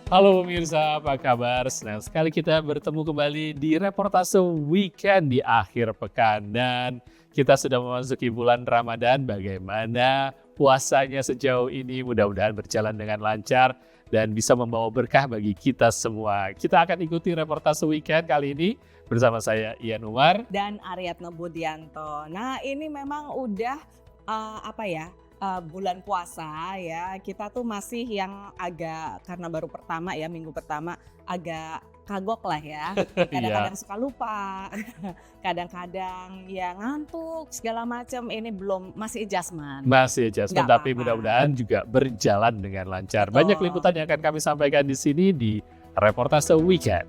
Halo pemirsa, apa kabar? Senang sekali kita bertemu kembali di reportase weekend di akhir pekan. Dan kita sudah memasuki bulan Ramadan, bagaimana puasanya sejauh ini? Mudah-mudahan berjalan dengan lancar dan bisa membawa berkah bagi kita semua. Kita akan ikuti reportase weekend kali ini bersama saya Ian Umar. Dan Aryatno Budianto. Nah, ini memang udah bulan puasa ya. Kita tuh masih yang agak karena baru pertama ya, minggu pertama agak kagok lah ya. Iya, Kadang-kadang suka lupa, kadang-kadang ya ngantuk segala macam. Ini belum masih adjustment. masih adjustment Nggak tapi apa-apa. mudah-mudahan juga berjalan dengan lancar. Banyak Betul. liputan yang akan kami sampaikan di sini di reportase weekend.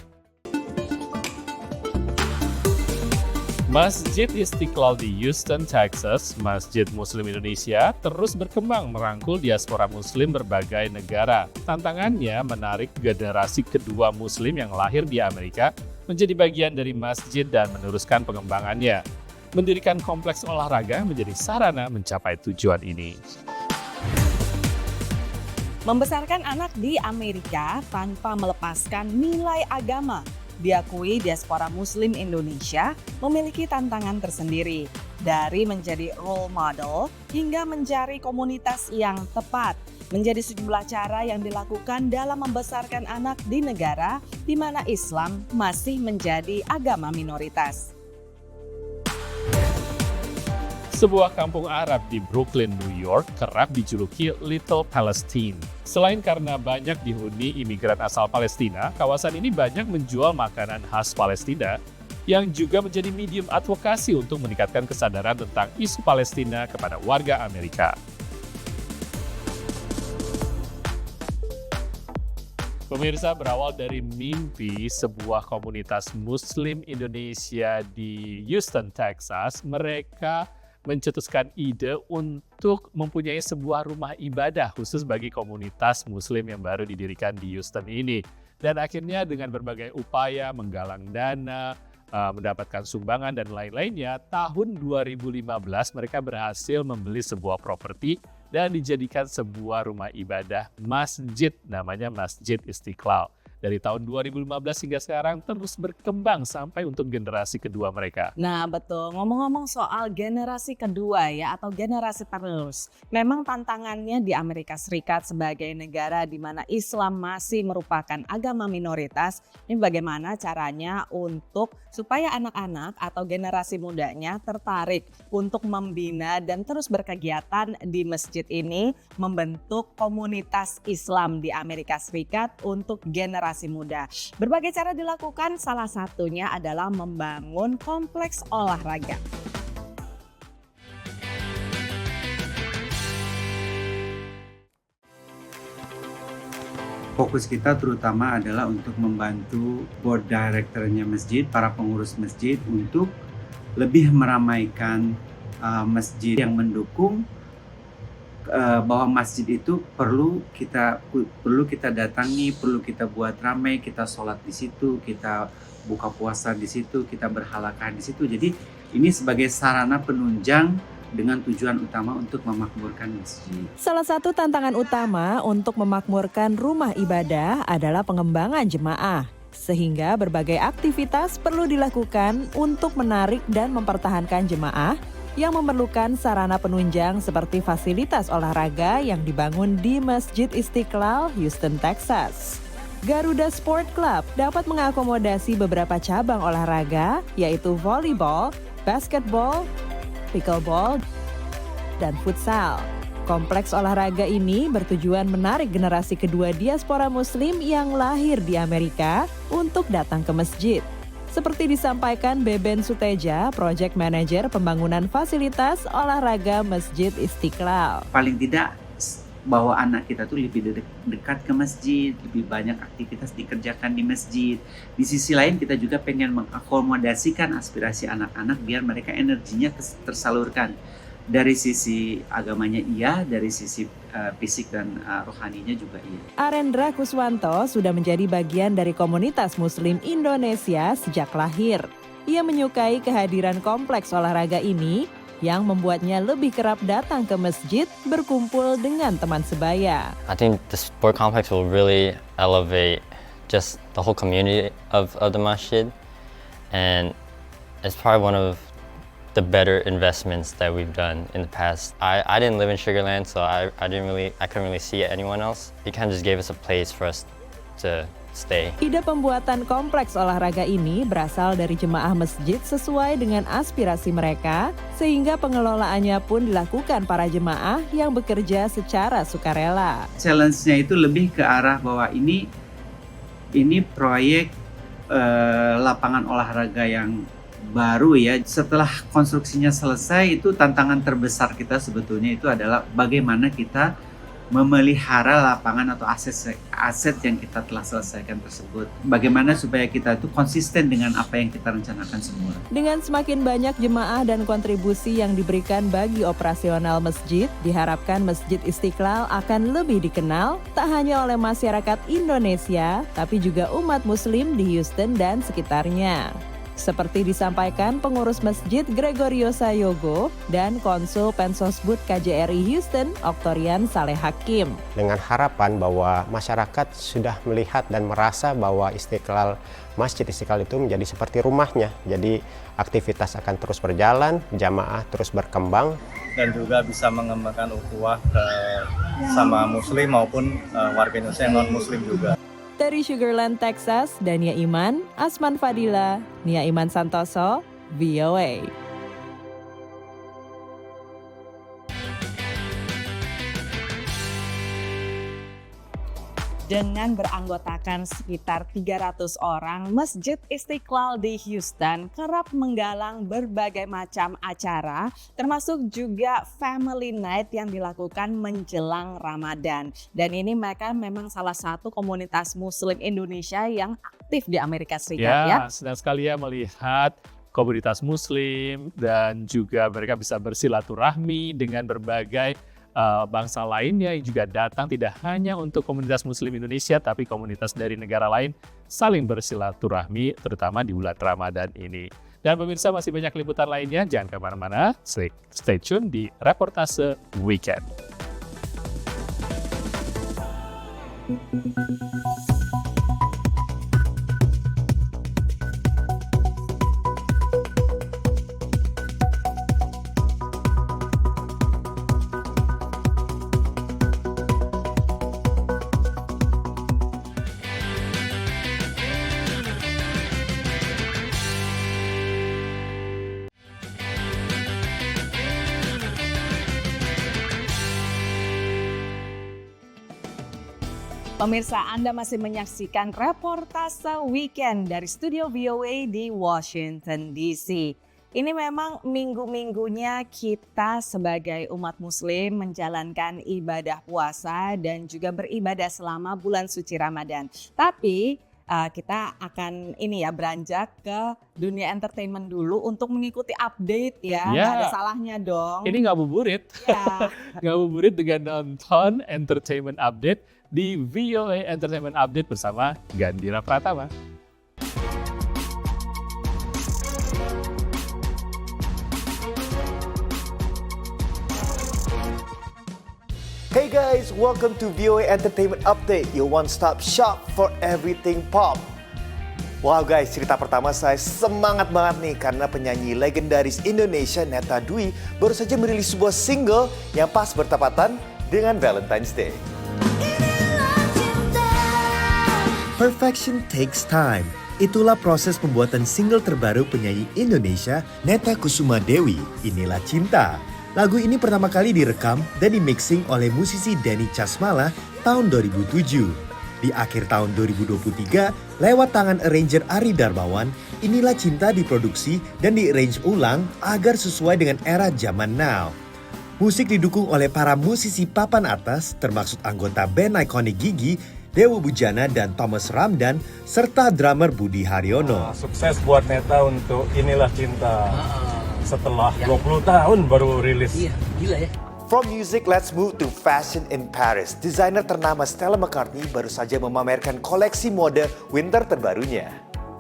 Masjid Istiqlal di Houston, Texas, Masjid Muslim Indonesia, terus berkembang merangkul diaspora Muslim berbagai negara. Tantangannya menarik generasi kedua Muslim yang lahir di Amerika menjadi bagian dari masjid dan meneruskan pengembangannya. Mendirikan kompleks olahraga menjadi sarana mencapai tujuan ini. Membesarkan anak di Amerika tanpa melepaskan nilai agama. Diakui diaspora Muslim Indonesia memiliki tantangan tersendiri, dari menjadi role model hingga mencari komunitas yang tepat. Menjadi sejumlah cara yang dilakukan dalam membesarkan anak di negara di mana Islam masih menjadi agama minoritas. Sebuah kampung Arab di Brooklyn, New York kerap dijuluki Little Palestine. Selain karena banyak dihuni imigran asal Palestina, kawasan ini banyak menjual makanan khas Palestina yang juga menjadi medium advokasi untuk meningkatkan kesadaran tentang isu Palestina kepada warga Amerika. Pemirsa, berawal dari mimpi sebuah komunitas Muslim Indonesia di Houston, Texas, mereka mencetuskan ide untuk mempunyai sebuah rumah ibadah khusus bagi komunitas Muslim yang baru didirikan di Houston ini. Dan akhirnya dengan berbagai upaya menggalang dana, mendapatkan sumbangan dan lain-lainnya, tahun 2015 mereka berhasil membeli sebuah properti dan dijadikan sebuah rumah ibadah masjid, namanya Masjid Istiqlal. Dari tahun 2015 hingga sekarang terus berkembang sampai untuk generasi kedua mereka. Nah betul, ngomong-ngomong soal generasi kedua ya atau generasi penerus. Memang tantangannya di Amerika Serikat sebagai negara di mana Islam masih merupakan agama minoritas. Ini bagaimana caranya untuk supaya anak-anak atau generasi mudanya tertarik untuk membina dan terus berkegiatan di masjid ini, membentuk komunitas Islam di Amerika Serikat untuk generasi muda. Berbagai cara dilakukan, salah satunya adalah membangun kompleks olahraga. Fokus kita terutama adalah untuk membantu board directornya masjid, para pengurus masjid untuk lebih meramaikan masjid yang mendukung bahwa masjid itu perlu kita datangi, perlu kita buat ramai, kita sholat di situ, kita buka puasa di situ, kita berhalaqah di situ. Jadi ini sebagai sarana penunjang dengan tujuan utama untuk memakmurkan masjid. Salah satu tantangan utama untuk memakmurkan rumah ibadah adalah pengembangan jemaah. Sehingga berbagai aktivitas perlu dilakukan untuk menarik dan mempertahankan jemaah yang memerlukan sarana penunjang seperti fasilitas olahraga yang dibangun di Masjid Istiqlal, Houston, Texas. Garuda Sport Club dapat mengakomodasi beberapa cabang olahraga, yaitu volleyball, basketball, pickleball, dan futsal. Kompleks olahraga ini bertujuan menarik generasi kedua diaspora Muslim yang lahir di Amerika untuk datang ke masjid. Seperti disampaikan Beben Suteja, Project Manager Pembangunan Fasilitas Olahraga Masjid Istiqlal. Paling tidak bahwa anak kita tuh lebih dekat ke masjid, lebih banyak aktivitas dikerjakan di masjid. Di sisi lain kita juga pengen mengakomodasikan aspirasi anak-anak biar mereka energinya tersalurkan. Dari sisi agamanya iya, dari sisi fisik dan rohaninya juga iya. Arendra Kuswanto sudah menjadi bagian dari komunitas Muslim Indonesia sejak lahir. Ia menyukai kehadiran kompleks olahraga ini yang membuatnya lebih kerap datang ke masjid berkumpul dengan teman sebaya. I think the sport complex will really elevate just the whole community of the masjid, and it's probably one of the better investments that we've done in the past. I didn't live in Sugarland, so I couldn't really see anyone else. It kind of just gave us a place for us to stay. Ide pembuatan kompleks olahraga ini berasal dari jemaah masjid sesuai dengan aspirasi mereka, sehingga pengelolaannya pun dilakukan para jemaah yang bekerja secara sukarela. Challenge-nya itu lebih ke arah bahwa ini proyek lapangan olahraga yang baru ya. Setelah konstruksinya selesai, itu tantangan terbesar kita sebetulnya itu adalah bagaimana kita memelihara lapangan atau aset yang kita telah selesaikan tersebut. Bagaimana supaya kita itu konsisten dengan apa yang kita rencanakan semula. Dengan semakin banyak jemaah dan kontribusi yang diberikan bagi operasional masjid, diharapkan Masjid Istiqlal akan lebih dikenal tak hanya oleh masyarakat Indonesia, tapi juga umat muslim di Houston dan sekitarnya. Seperti disampaikan pengurus masjid Gregorio Sayogo dan Konsul Pensosbud KJRI Houston, Oktorian Saleh Hakim. Dengan harapan bahwa masyarakat sudah melihat dan merasa bahwa Masjid Istiqlal itu menjadi seperti rumahnya. Jadi aktivitas akan terus berjalan, jamaah terus berkembang. Dan juga bisa mengembangkan ukhuwah sama muslim maupun warga Indonesia yang non-muslim juga. Dari Sugarland, Texas, Dania Iman, Asman Fadila, Nia Iman Santoso, VOA. Dengan beranggotakan sekitar 300 orang, Masjid Istiqlal di Houston kerap menggalang berbagai macam acara, termasuk juga Family Night yang dilakukan menjelang Ramadan. Dan ini mereka memang salah satu komunitas Muslim Indonesia yang aktif di Amerika Serikat ya. Senang sekali ya melihat komunitas Muslim dan juga mereka bisa bersilaturahmi dengan berbagai bangsa lainnya yang juga datang, tidak hanya untuk komunitas Muslim Indonesia, tapi komunitas dari negara lain saling bersilaturahmi, terutama di bulan Ramadan ini. Dan pemirsa, masih banyak liputan lainnya, jangan kemana-mana, stay tune di Reportase Weekend. Pemirsa, Anda masih menyaksikan Reportase Weekend dari studio VOA di Washington DC. Ini memang minggu-minggunya kita sebagai umat muslim menjalankan ibadah puasa dan juga beribadah selama bulan suci Ramadan. Tapi kita akan beranjak ke dunia entertainment dulu untuk mengikuti update ya. Nggak ada salahnya dong. Ini ngabuburit. Ya. Ngabuburit dengan nonton entertainment update di VOA Entertainment Update bersama Gandhira Pratama. Hey guys, welcome to VOA Entertainment Update, your one-stop shop for everything pop. Wow guys, cerita pertama saya semangat banget nih karena penyanyi legendaris Indonesia Neta Dwi baru saja merilis sebuah single yang pas bertepatan dengan Valentine's Day. Perfection takes time. Itulah proses pembuatan single terbaru penyanyi Indonesia Neta Kusuma Dewi, Inilah Cinta. Lagu ini pertama kali direkam dan dimixing oleh musisi Denny Casmala tahun 2007. Di akhir tahun 2023, lewat tangan arranger Ari Darmawan, Inilah Cinta diproduksi dan di-arrange ulang agar sesuai dengan era zaman now. Musik didukung oleh para musisi papan atas, termasuk anggota band ikonik Gigi, Dewa Bujana dan Thomas Ramdan, serta drummer Budi Haryono. Sukses buat Neta untuk Inilah Cinta. Setelah 20 tahun baru rilis. Iya, gila ya. From music, let's move to fashion in Paris. Desainer ternama Stella McCartney baru saja memamerkan koleksi mode winter terbarunya.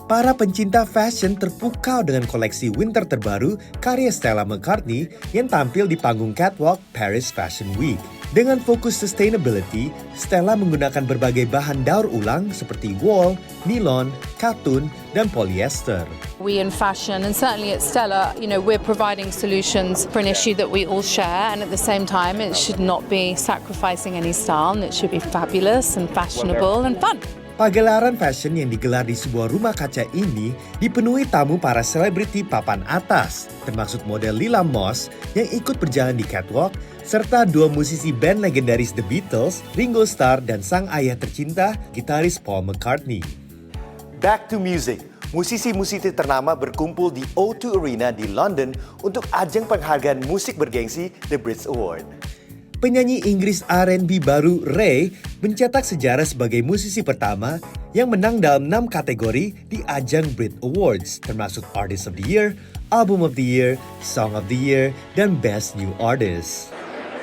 Para pencinta fashion terpukau dengan koleksi winter terbaru karya Stella McCartney yang tampil di panggung catwalk Paris Fashion Week. Dengan fokus sustainability, Stella menggunakan berbagai bahan daur ulang seperti wool, nilon, katun, dan polyester. We in fashion, and certainly at Stella, we're providing solutions for an issue that we all share, and at the same time, it should not be sacrificing any style, and it should be fabulous and fashionable and fun. Pagelaran fashion yang digelar di sebuah rumah kaca ini dipenuhi tamu para selebriti papan atas, termasuk model Lila Moss yang ikut berjalan di catwalk, serta dua musisi band legendaris The Beatles, Ringo Starr dan sang ayah tercinta, gitaris Paul McCartney. Back to music. Musisi-musisi ternama berkumpul di O2 Arena di London untuk ajang penghargaan musik bergengsi The Brit Award. Penyanyi Inggris R&B baru Ray mencetak sejarah sebagai musisi pertama yang menang dalam 6 kategori di ajang Brit Awards, termasuk Artist of the Year, Album of the Year, Song of the Year, dan Best New Artist.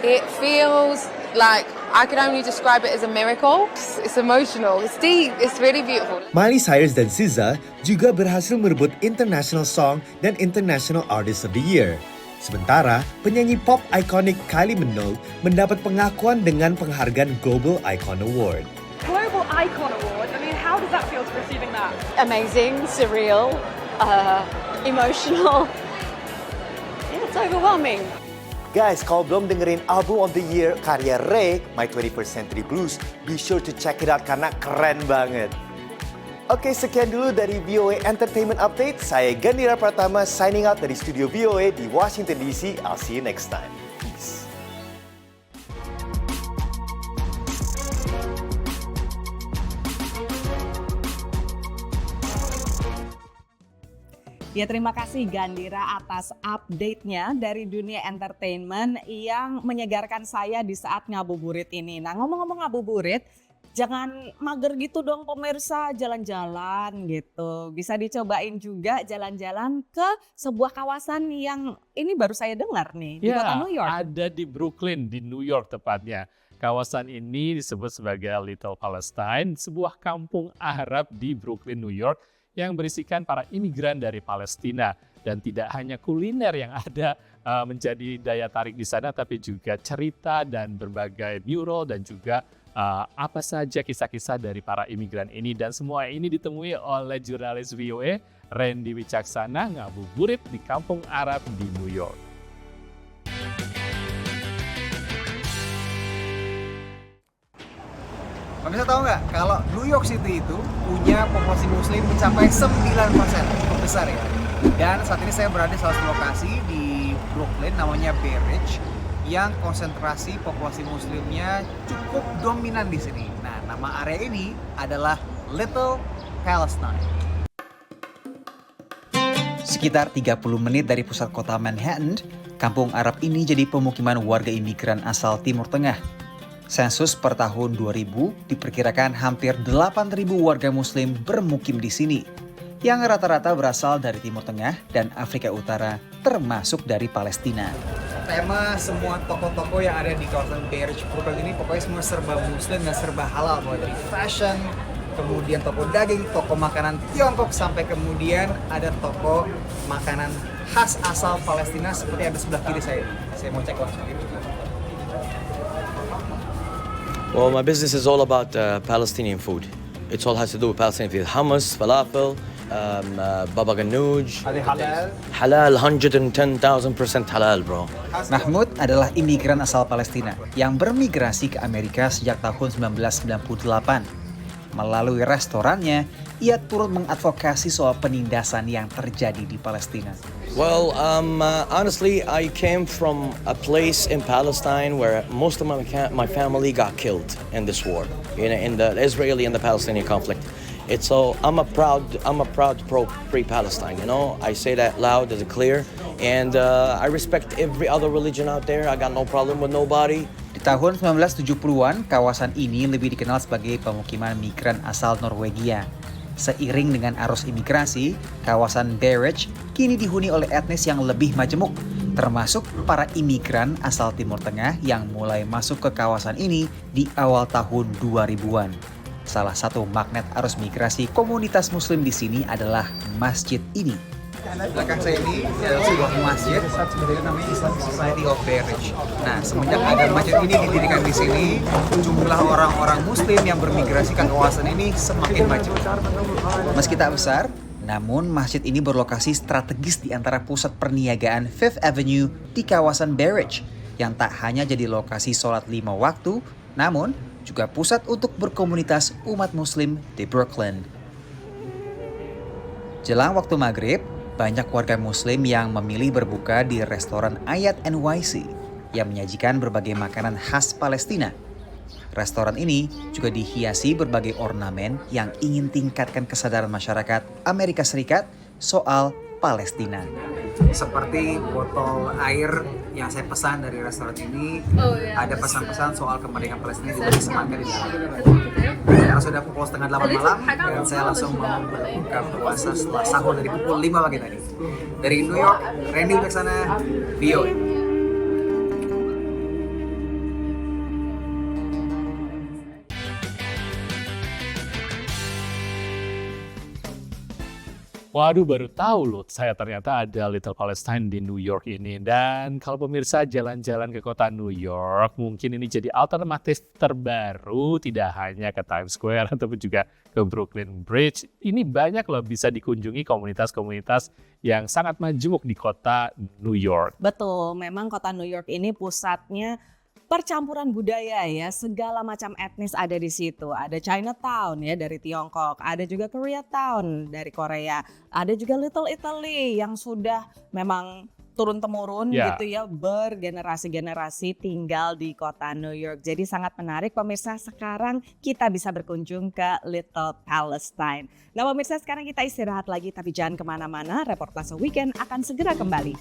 It feels like I can only describe it as a miracle. It's emotional, it's deep, it's really beautiful. Miley Cyrus dan SZA juga berhasil merebut International Song dan International Artist of the Year. Sementara, penyanyi pop ikonik Kylie Minogue mendapat pengakuan dengan penghargaan Global Icon Award. Global Icon Award? I mean, how does that feel to receiving that? Amazing, surreal, emotional. Yeah, it's overwhelming. Guys, kalau belum dengerin Album of the Year karya Ray, My 21st Century Blues, be sure to check it out karena keren banget. Oke, sekian dulu dari VOA Entertainment Update. Saya Gandhira Pratama signing out dari studio VOA di Washington DC. I'll see you next time. Peace. Ya, terima kasih Gandhira atas update-nya dari dunia entertainment yang menyegarkan saya di saat ngabuburit ini. Nah, ngomong-ngomong ngabuburit, jangan mager gitu dong pemirsa, jalan-jalan gitu. Bisa dicobain juga jalan-jalan ke sebuah kawasan yang ini baru saya dengar nih, di kota New York. Ada di Brooklyn, di New York tepatnya. Kawasan ini disebut sebagai Little Palestine, sebuah kampung Arab di Brooklyn, New York yang berisikan para imigran dari Palestina. Dan tidak hanya kuliner yang ada menjadi daya tarik di sana, tapi juga cerita dan berbagai mural dan juga apa saja kisah-kisah dari para imigran ini. Dan semua ini ditemui oleh jurnalis VOA Randy Wicaksana ngabuburit di kampung Arab di New York. Pemirsa tahu nggak kalau New York City itu punya populasi muslim mencapai 9%, cukup besar ya. Dan saat ini saya berada di salah satu lokasi di Brooklyn namanya Bay Ridge yang konsentrasi populasi muslimnya cukup dominan di sini. Nah, nama area ini adalah Little Palestine. Sekitar 30 menit dari pusat kota Manhattan, kampung Arab ini jadi pemukiman warga imigran asal Timur Tengah. Sensus per tahun 2000 diperkirakan hampir 8.000 warga muslim bermukim di sini, yang rata-rata berasal dari Timur Tengah dan Afrika Utara, termasuk dari Palestina. Tema semua toko-toko yang ada di kawasan Bay Ridge Brooklyn ini pokoknya semua serba muslim dan serba halal, mulai dari fashion, kemudian toko daging, toko makanan Tiongkok, sampai kemudian ada toko makanan khas asal Palestina seperti yang ada sebelah kiri saya. Saya mau cek langsung itu. Well, my business is all about Palestinian food. It all has to do with Palestinian food. Hummus, falafel, baba ganoush. Are they halal? Halal, 110,000% halal, bro. Mahmud adalah imigran asal Palestina yang bermigrasi ke Amerika sejak tahun 1998. Melalui restorannya, ia turut mengadvokasi soal penindasan yang terjadi di Palestina. Well, honestly, I came from a place in Palestine where most of my family got killed in this war, in the Israeli and the Palestinian conflict. I'm a proud pro-Palestine. I say that loud and clear, and I respect every other religion out there. I got no problem with nobody. Di tahun 1970-an, kawasan ini lebih dikenal sebagai pemukiman migran asal Norwegia. Seiring dengan arus imigrasi, kawasan Bay Ridge kini dihuni oleh etnis yang lebih majemuk, termasuk para imigran asal Timur Tengah yang mulai masuk ke kawasan ini di awal tahun 2000-an. Salah satu magnet arus migrasi komunitas muslim di sini adalah masjid ini. Belakang saya ini sebuah masjid namanya Islamic Society of Beirut. Nah, semenjak ada masjid ini didirikan di sini, jumlah orang-orang muslim yang bermigrasi ke kawasan ini semakin maju. Meski tak besar, namun masjid ini berlokasi strategis di antara pusat perniagaan Fifth Avenue di kawasan Beirut, yang tak hanya jadi lokasi sholat 5 waktu, namun juga pusat untuk berkomunitas umat muslim di Brooklyn. Jelang waktu maghrib, banyak warga muslim yang memilih berbuka di restoran Ayat NYC yang menyajikan berbagai makanan khas Palestina. Restoran ini juga dihiasi berbagai ornamen yang ingin tingkatkan kesadaran masyarakat Amerika Serikat soal Palestina. Seperti botol air yang saya pesan dari restoran ini, ada pesan-pesan soal kemerdekaan Palestina juga disematkan di dalam. Sekarang sudah pukul 7:30 malam dan saya langsung mau berbuka puasa setelah sahur dari pukul 5 pagi tadi. Dari New York, Randy Wijaksana, VOA. Waduh, baru tahu loh saya ternyata ada Little Palestine di New York ini. Dan kalau pemirsa jalan-jalan ke kota New York, mungkin ini jadi alternatif terbaru, tidak hanya ke Times Square ataupun juga ke Brooklyn Bridge. Ini banyak loh bisa dikunjungi komunitas-komunitas yang sangat majemuk di kota New York. Betul, memang kota New York ini pusatnya percampuran budaya ya, segala macam etnis ada di situ. Ada Chinatown ya dari Tiongkok, ada juga Koreatown dari Korea, ada juga Little Italy yang sudah memang turun-temurun gitu ya, bergenerasi-generasi tinggal di kota New York. Jadi sangat menarik pemirsa, sekarang kita bisa berkunjung ke Little Palestine. Nah pemirsa, sekarang kita istirahat lagi tapi jangan kemana-mana, Reportase Weekend akan segera kembali.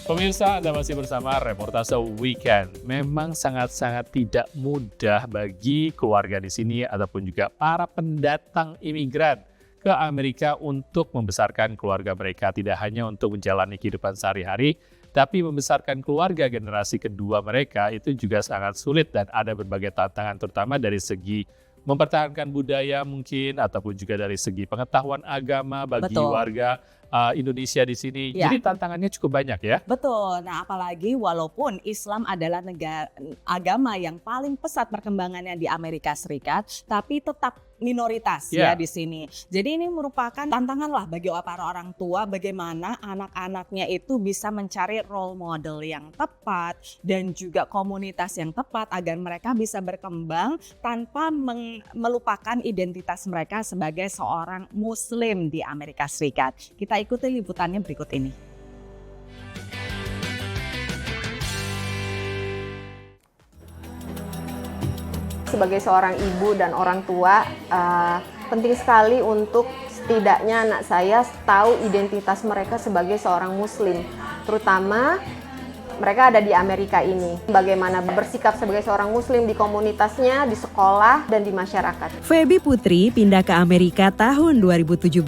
Pemirsa, Anda masih bersama Reportase Weekend. Memang sangat-sangat tidak mudah bagi keluarga di sini ataupun juga para pendatang imigran ke Amerika untuk membesarkan keluarga mereka. Tidak hanya untuk menjalani kehidupan sehari-hari, tapi membesarkan keluarga generasi kedua mereka itu juga sangat sulit dan ada berbagai tantangan, terutama dari segi mempertahankan budaya mungkin ataupun juga dari segi pengetahuan agama bagi warga Indonesia di sini. Jadi tantangannya cukup banyak ya. Betul. Nah, apalagi walaupun Islam adalah agama yang paling pesat perkembangannya di Amerika Serikat, tapi tetap minoritas ya di sini. Jadi ini merupakan tantangan lah bagi para orang tua bagaimana anak-anaknya itu bisa mencari role model yang tepat dan juga komunitas yang tepat agar mereka bisa berkembang tanpa melupakan identitas mereka sebagai seorang Muslim di Amerika Serikat. Kita ikuti liputannya berikut ini. Sebagai seorang ibu dan orang tua, penting sekali untuk setidaknya anak saya tahu identitas mereka sebagai seorang Muslim, terutama mereka ada di Amerika ini. Bagaimana bersikap sebagai seorang Muslim di komunitasnya, di sekolah, dan di masyarakat. Feby Putri pindah ke Amerika tahun 2017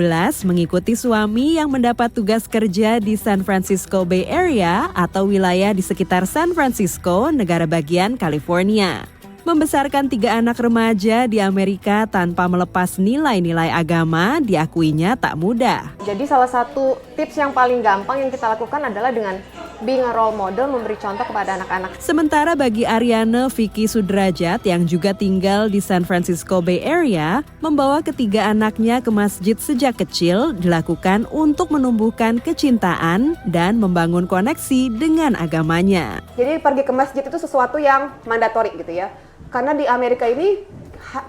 mengikuti suami yang mendapat tugas kerja di San Francisco Bay Area atau wilayah di sekitar San Francisco, negara bagian California. Membesarkan 3 anak remaja di Amerika tanpa melepas nilai-nilai agama diakuinya tak mudah. Jadi salah satu tips yang paling gampang yang kita lakukan adalah dengan being a role model, memberi contoh kepada anak-anak. Sementara bagi Ariane Vicky Sudrajat yang juga tinggal di San Francisco Bay Area, membawa ketiga anaknya ke masjid sejak kecil dilakukan untuk menumbuhkan kecintaan dan membangun koneksi dengan agamanya. Jadi pergi ke masjid itu sesuatu yang mandatori gitu ya. Karena di Amerika ini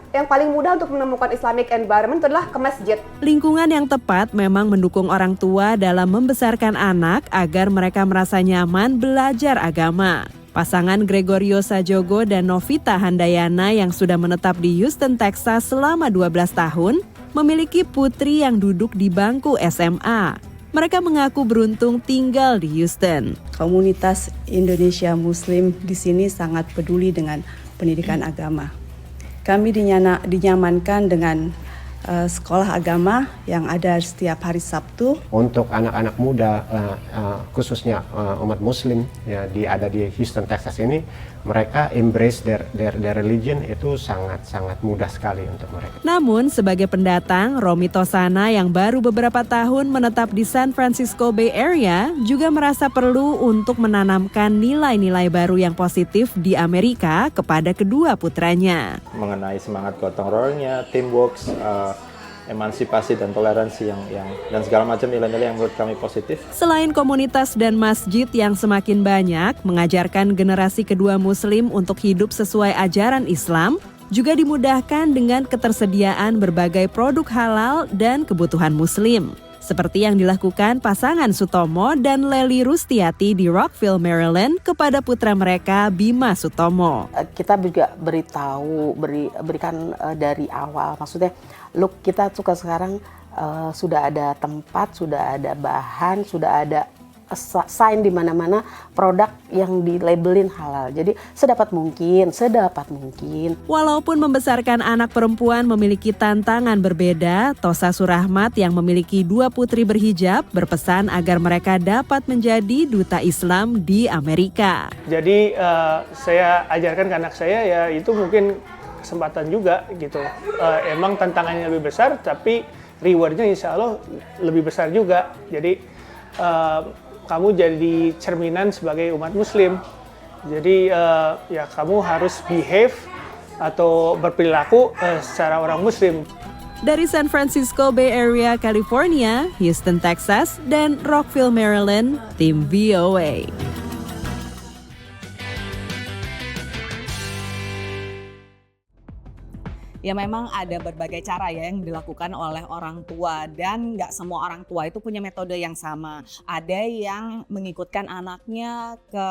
yang paling mudah untuk menemukan Islamic environment itu adalah ke masjid. Lingkungan yang tepat memang mendukung orang tua dalam membesarkan anak agar mereka merasa nyaman belajar agama. Pasangan Gregorio Sajogo dan Novita Handayana yang sudah menetap di Houston, Texas selama 12 tahun, memiliki putri yang duduk di bangku SMA. Mereka mengaku beruntung tinggal di Houston. Komunitas Indonesia Muslim di sini sangat peduli dengan pendidikan agama. Kami dinyamankan dengan sekolah agama yang ada setiap hari Sabtu. Untuk anak-anak muda, khususnya umat Muslim ya, ada di Houston, Texas ini, mereka embrace their religion itu sangat mudah sekali untuk mereka. Namun sebagai pendatang, Romi Tosana yang baru beberapa tahun menetap di San Francisco Bay Area juga merasa perlu untuk menanamkan nilai-nilai baru yang positif di Amerika kepada kedua putranya. Mengenai semangat gotong royongnya, teamwork, emansipasi dan toleransi dan segala macam nilai-nilai yang menurut kami positif. Selain komunitas dan masjid yang semakin banyak mengajarkan generasi kedua Muslim untuk hidup sesuai ajaran Islam, juga dimudahkan dengan ketersediaan berbagai produk halal dan kebutuhan Muslim. Seperti yang dilakukan pasangan Sutomo dan Leli Rustiati di Rockville, Maryland kepada putra mereka Bima Sutomo. Kita juga berikan dari awal, maksudnya look, kita suka sekarang sudah ada tempat, sudah ada bahan, sudah ada sign di mana-mana produk yang dilabelin halal. Jadi sedapat mungkin. Walaupun membesarkan anak perempuan memiliki tantangan berbeda, Tosa Surahmat yang memiliki 2 putri berhijab berpesan agar mereka dapat menjadi duta Islam di Amerika. Jadi saya ajarkan ke anak saya ya itu mungkin kesempatan juga gitu. Emang tantangannya lebih besar tapi rewardnya insya Allah lebih besar juga. Jadi kamu jadi cerminan sebagai umat Muslim. Jadi ya kamu harus behave atau berperilaku secara orang Muslim. Dari San Francisco Bay Area, California, Houston, Texas, dan Rockville, Maryland, tim VOA. Ya memang ada berbagai cara ya yang dilakukan oleh orang tua dan nggak semua orang tua itu punya metode yang sama. Ada yang mengikutkan anaknya ke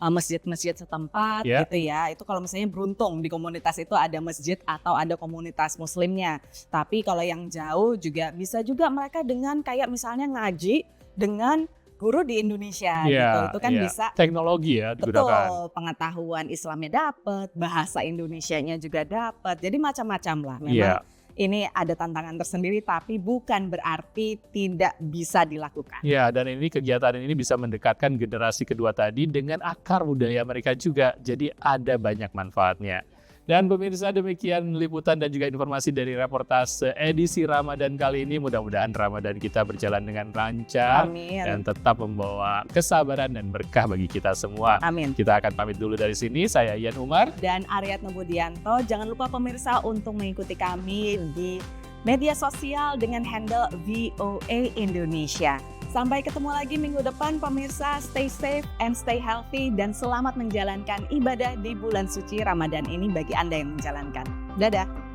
masjid-masjid setempat gitu ya. Itu kalau misalnya beruntung di komunitas itu ada masjid atau ada komunitas muslimnya. Tapi kalau yang jauh juga bisa juga mereka dengan kayak misalnya ngaji dengan guru di Indonesia gitu. Itu kan bisa teknologi ya digunakan. Betul, pengetahuan Islamnya dapat, bahasa Indonesianya juga dapat. Jadi macam-macam lah. Memang ini ada tantangan tersendiri tapi bukan berarti tidak bisa dilakukan. Ya, dan ini kegiatan ini bisa mendekatkan generasi kedua tadi dengan akar budaya mereka juga. Jadi ada banyak manfaatnya. Dan pemirsa, demikian liputan dan juga informasi dari reportase edisi Ramadan kali ini. Mudah-mudahan Ramadan kita berjalan dengan lancar. Amin. Dan tetap membawa kesabaran dan berkah bagi kita semua. Amin. Kita akan pamit dulu dari sini. Saya Ian Umar. Dan Aryatno Budianto. Jangan lupa pemirsa untuk mengikuti kami di media sosial dengan handle VOA Indonesia. Sampai ketemu lagi minggu depan pemirsa, stay safe and stay healthy dan selamat menjalankan ibadah di bulan suci Ramadan ini bagi Anda yang menjalankan. Dadah!